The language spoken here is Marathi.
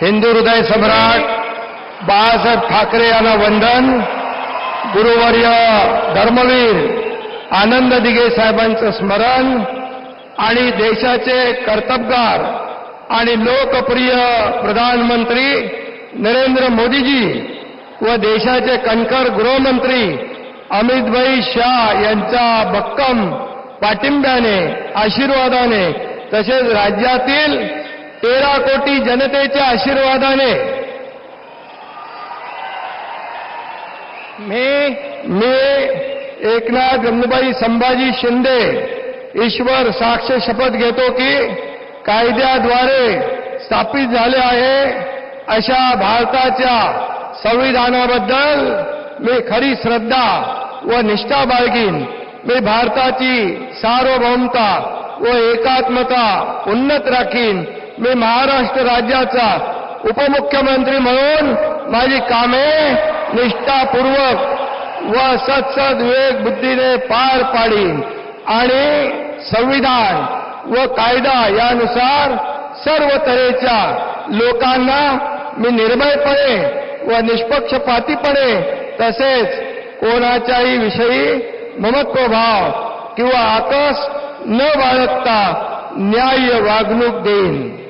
हिंदू हृदय सम्राट बाळासाहेब ठाकरे यांना वंदन. गुरुवर्य धर्मवीर आनंद दिघे साहेबांचं स्मरण आणि देशाचे कर्तबगार आणि लोकप्रिय प्रधानमंत्री नरेंद्र मोदीजी व देशाचे कणखर गृहमंत्री अमितभाई शाह यांच्या भक्कम पाठिंब्याने, आशीर्वादाने, तसेच राज्यातील 13 कोटी जनतेच्या आशीर्वादाने मी एकनाथ गंगूबाई संभाजी शिंदे ईश्वर साक्ष शपथ घेतो की कायद्याद्वारे स्थापित झाले आहे अशा भारताच्या संविधानाबद्दल मी खरी श्रद्धा व निष्ठा बाळगीन. मी भारताची सार्वभौमता व एकात्मता उन्नत राखीन. मी महाराष्ट्र राज्याचा उपमुख्यमंत्री म्हणून माझी कामे निष्ठापूर्वक व सत्सद बुद्धीने पार पाडीन आणि संविधान व कायदा यानुसार सर्व तऱ्हेच्या लोकांना मी निर्भयपणे व निष्पक्षपातीपणे तसेच कोणाच्याही विषयी ममत्वभाव किंवा आकस न बाळगता न्याय्य वागणूक देईन.